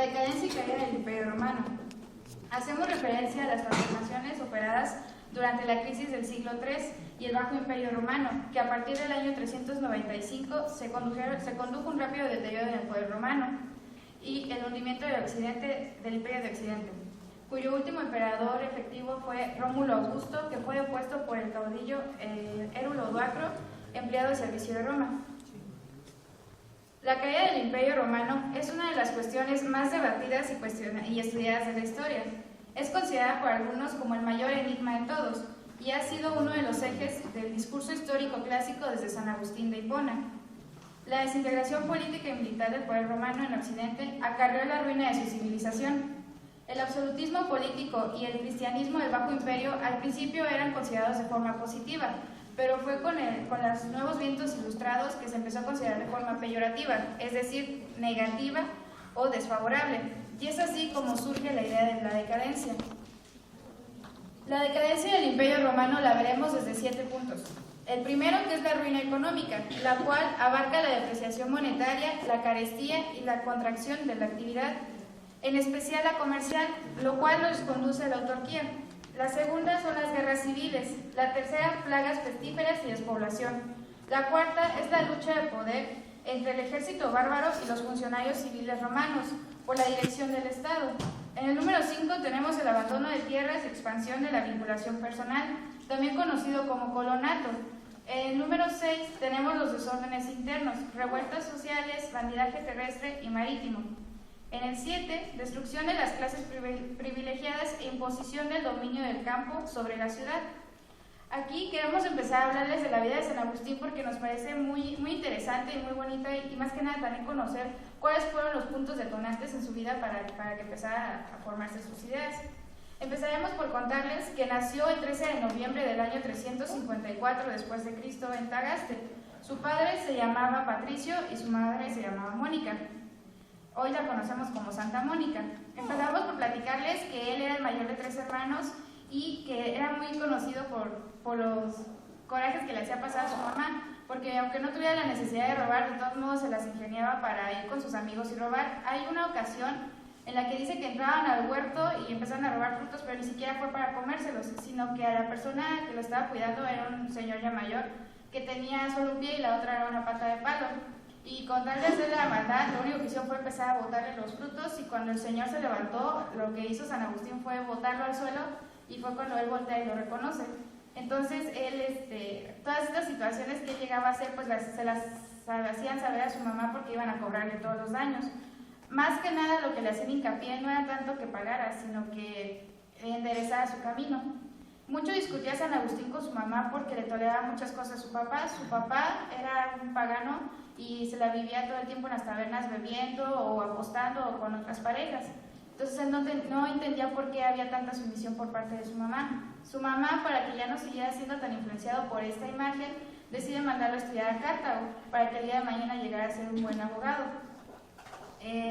decadencia y caída del Imperio Romano. Hacemos referencia a las transformaciones operadas durante la crisis del siglo III y el Bajo Imperio Romano, que a partir del año 395 se condujo un rápido deterioro en el poder romano y el hundimiento del Imperio de Occidente, cuyo último emperador efectivo fue Rómulo Augusto, que fue opuesto por el caudillo Érulo Duacro, empleado de servicio de Roma. La caída del Imperio Romano es una de las cuestiones más debatidas y estudiadas de la historia. Es considerada por algunos como el mayor enigma de todos y ha sido uno de los ejes del discurso histórico clásico desde San Agustín de Hipona. La desintegración política y militar del poder romano en Occidente acarreó la ruina de su civilización. El absolutismo político y el cristianismo del Bajo Imperio al principio eran considerados de forma positiva, pero fue con los nuevos vientos ilustrados que se empezó a considerar de forma peyorativa, es decir, negativa o desfavorable, y es así como surge la idea de la decadencia. La decadencia del Imperio Romano la veremos desde 7 puntos. El primero, que es la ruina económica, la cual abarca la depreciación monetaria, la carestía y la contracción de la actividad, en especial la comercial, lo cual nos conduce a la autarquía. La segunda son las guerras civiles, la tercera, plagas pestíferas y despoblación. La cuarta es la lucha de poder entre el ejército bárbaro y los funcionarios civiles romanos por la dirección del Estado. En el número 5 tenemos el abandono de tierras y expansión de la vinculación personal, también conocido como colonato. En el número 6 tenemos los desórdenes internos, revueltas sociales, bandidaje terrestre y marítimo. En el 7, destrucción de las clases privilegiadas e imposición del dominio del campo sobre la ciudad. Aquí queremos empezar a hablarles de la vida de San Agustín porque nos parece muy interesante y muy bonita y más que nada también conocer cuáles fueron los puntos detonantes en su vida para que empezara a formarse sus ideas. Empezaremos por contarles que nació el 13 de noviembre del año 354 después de Cristo en Tagaste. Su padre se llamaba Patricio y su madre se llamaba Mónica. Hoy la conocemos como Santa Mónica. Empezamos por platicarles que él era el mayor de 3 hermanos y que era muy conocido por los corajes que le hacía pasar a su mamá, porque aunque no tuviera la necesidad de robar, de todos modos se las ingeniaba para ir con sus amigos y robar. Hay una ocasión en la que dice que entraban al huerto y empezaron a robar frutos, pero ni siquiera fue para comérselos, sino que a la persona que lo estaba cuidando era un señor ya mayor, que tenía solo un pie y la otra era una pata de palo. Y con tal de hacerle la maldad, lo único que hizo fue empezar a botarle los frutos, y cuando el señor se levantó, lo que hizo San Agustín fue botarlo al suelo, y fue cuando él voltea y lo reconoce. Entonces él, todas estas situaciones que él llegaba a hacer, pues se las hacían saber a su mamá porque iban a cobrarle todos los daños. Más que nada lo que le hacían hincapié no era tanto que pagara, sino que enderezara su camino. Mucho discutía San Agustín con su mamá porque le toleraba muchas cosas a su papá. Su papá era un pagano y se la vivía todo el tiempo en las tabernas bebiendo o apostando o con otras parejas. Entonces él no entendía por qué había tanta sumisión por parte de su mamá. Su mamá, para que ya no siguiera siendo tan influenciado por esta imagen, decide mandarlo a estudiar a Cartago para que el día de mañana llegara a ser un buen abogado.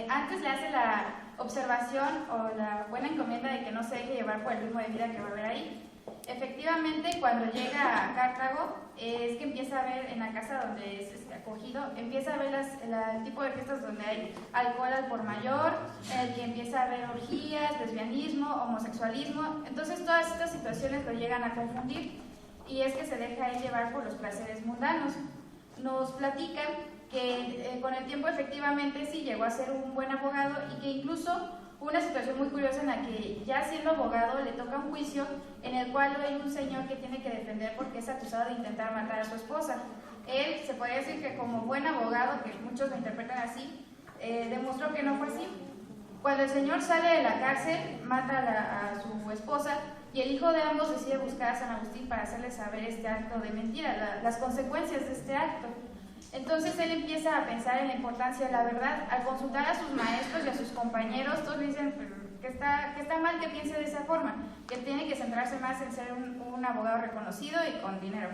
Antes le hace la observación o la buena encomienda de que no se deje llevar por el ritmo de vida que va a haber ahí. Efectivamente, cuando llega a Cartago, es que empieza a ver en la casa donde es acogido, empieza a ver el tipo de fiestas donde hay alcohol al por mayor, en el que empieza a ver orgías, lesbianismo, homosexualismo. Entonces todas estas situaciones lo llegan a confundir y es que se deja él llevar por los placeres mundanos. Nos platican que con el tiempo efectivamente sí llegó a ser un buen abogado y que incluso hubo una situación muy curiosa en la que ya siendo abogado le toca un juicio en el cual hay un señor que tiene que defender porque es acusado de intentar matar a su esposa. Él, se podría decir que como buen abogado, que muchos lo interpretan así, demostró que no fue así. Cuando el señor sale de la cárcel, mata a su esposa y el hijo de ambos decide buscar a San Agustín para hacerle saber este acto de mentira, las consecuencias de este acto. Entonces él empieza a pensar en la importancia de la verdad. Al consultar a sus maestros y a sus compañeros, todos dicen que está mal que piense de esa forma, que tiene que centrarse más en ser un abogado reconocido y con dinero.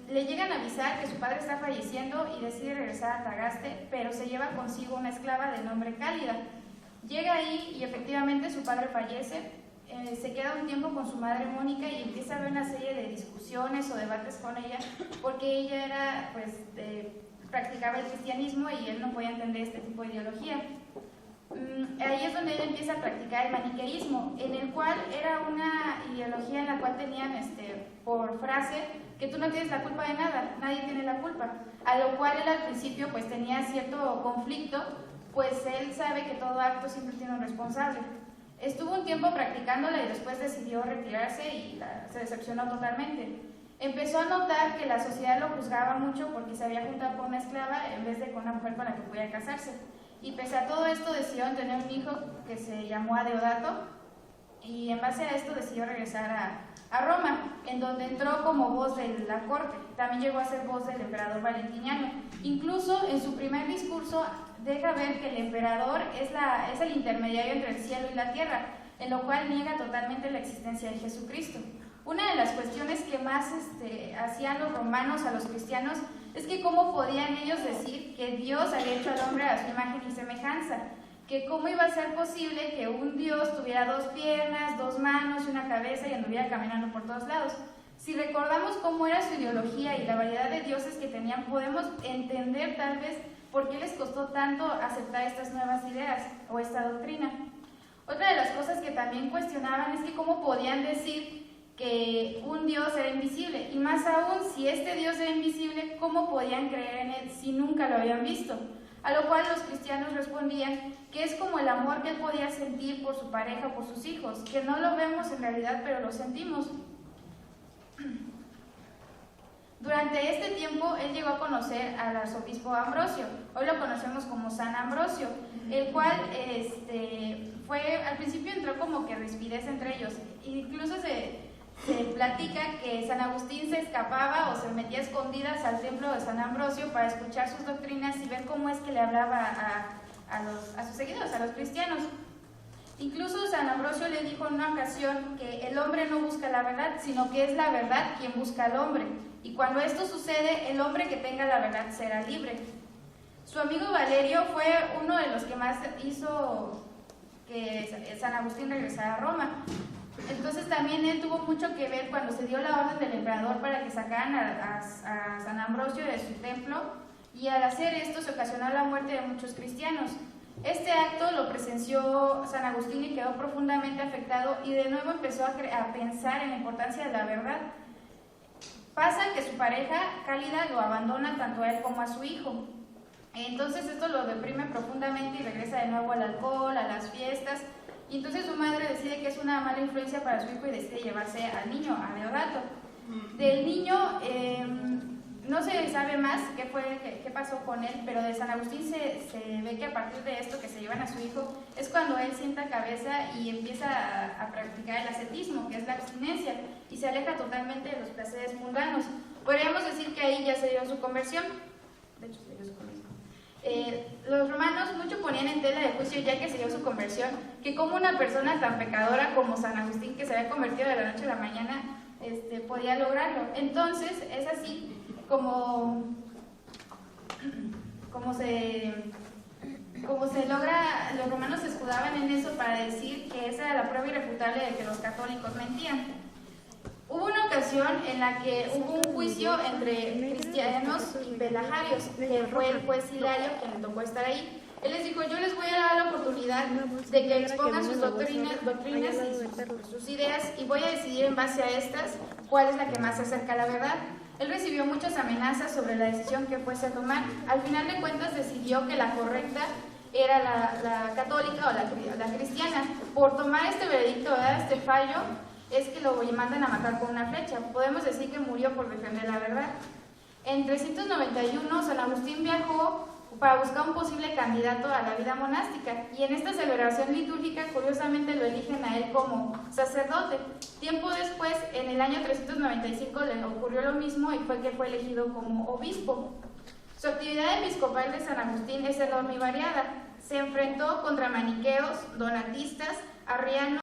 Le llegan a avisar que su padre está falleciendo y decide regresar a Tagaste, pero se lleva consigo una esclava de nombre Cálida. Llega ahí y efectivamente su padre fallece. Se queda un tiempo con su madre Mónica y empieza a ver una serie de discusiones o debates con ella porque ella practicaba el cristianismo y él no podía entender este tipo de ideología. Ahí es donde él empieza a practicar el maniqueísmo, en el cual era una ideología en la cual tenían por frase que tú no tienes la culpa de nada, nadie tiene la culpa, a lo cual él al principio pues tenía cierto conflicto, pues él sabe que todo acto siempre tiene un responsable. Estuvo un tiempo practicándola y después decidió retirarse y se decepcionó totalmente. Empezó a notar que la sociedad lo juzgaba mucho porque se había juntado con una esclava en vez de con una mujer con la que pudiera casarse. Y pese a todo esto decidió tener un hijo que se llamó Adeodato, y en base a esto decidió regresar a Roma, en donde entró como voz de la corte. También llegó a ser voz del emperador Valentiniano. Incluso en su primer discurso deja ver que el emperador es el intermediario entre el cielo y la tierra, en lo cual niega totalmente la existencia de Jesucristo. Una de las cuestiones que más hacían los romanos a los cristianos es que cómo podían ellos decir que Dios había hecho al hombre a su imagen y semejanza, que cómo iba a ser posible que un Dios tuviera 2 piernas, 2 manos y una cabeza y anduviera caminando por todos lados. Si recordamos cómo era su ideología y la variedad de dioses que tenían, podemos entender tal vez por qué les costó tanto aceptar estas nuevas ideas o esta doctrina. Otra de las cosas que también cuestionaban es que cómo podían decir que un Dios era invisible, y más aún, si este Dios era invisible, ¿cómo podían creer en él si nunca lo habían visto? A lo cual los cristianos respondían que es como el amor que él podía sentir por su pareja o por sus hijos, que no lo vemos en realidad, pero lo sentimos. Durante este tiempo, él llegó a conocer al arzobispo Ambrosio, hoy lo conocemos como San Ambrosio, el cual al principio entró como que rispidez entre ellos, incluso se platica que San Agustín se escapaba o se metía a escondidas al templo de San Ambrosio para escuchar sus doctrinas y ver cómo es que le hablaba a sus seguidores, a los cristianos. Incluso San Ambrosio le dijo en una ocasión que el hombre no busca la verdad, sino que es la verdad quien busca al hombre. Y cuando esto sucede, el hombre que tenga la verdad será libre. Su amigo Valerio fue uno de los que más hizo que San Agustín regresara a Roma. Entonces también él tuvo mucho que ver cuando se dio la orden del emperador para que sacaran a San Ambrosio de su templo, y al hacer esto se ocasionó la muerte de muchos cristianos. Este acto lo presenció San Agustín y quedó profundamente afectado, y de nuevo empezó a pensar en la importancia de la verdad. Pasa que su pareja Cálida lo abandona tanto a él como a su hijo. Entonces esto lo deprime profundamente y regresa de nuevo al alcohol, a las fiestas. Y entonces su madre decide que es una mala influencia para su hijo y decide llevarse al niño, a Adeodato. Del niño no se sabe más qué pasó con él, pero de San Agustín se ve que a partir de esto que se llevan a su hijo es cuando él sienta cabeza y empieza a practicar el ascetismo, que es la abstinencia, y se aleja totalmente de los placeres mundanos. Podríamos decir que ahí ya se dio su conversión. De hecho, se dio su conversión. Los romanos mucho ponían en tela de juicio, ya que se dio su conversión, que como una persona tan pecadora como San Agustín, que se había convertido de la noche a la mañana, podía lograrlo. Entonces es así como se logra. Los romanos se escudaban en eso para decir que esa era la prueba irrefutable de que los católicos mentían. Hubo una ocasión en la que hubo un juicio entre cristianos y pelajarios, que fue el juez Hilario quien le tocó estar ahí. Él les dijo: yo les voy a dar la oportunidad de que expongan sus doctrinas y sus ideas, y voy a decidir en base a estas cuál es la que más se acerca a la verdad. Él recibió muchas amenazas sobre la decisión que fuese a tomar. Al final de cuentas decidió que la correcta era la católica o la cristiana. Por tomar este veredicto, este fallo, es que lo mandan a matar con una flecha. Podemos decir que murió por defender la verdad. En 391, San Agustín viajó para buscar un posible candidato a la vida monástica, y en esta celebración litúrgica curiosamente lo eligen a él como sacerdote. Tiempo después, en el año 395, le ocurrió lo mismo y fue elegido como obispo. Su actividad episcopal de San Agustín es enorme y variada. Se enfrentó contra maniqueos, donatistas, arrianos,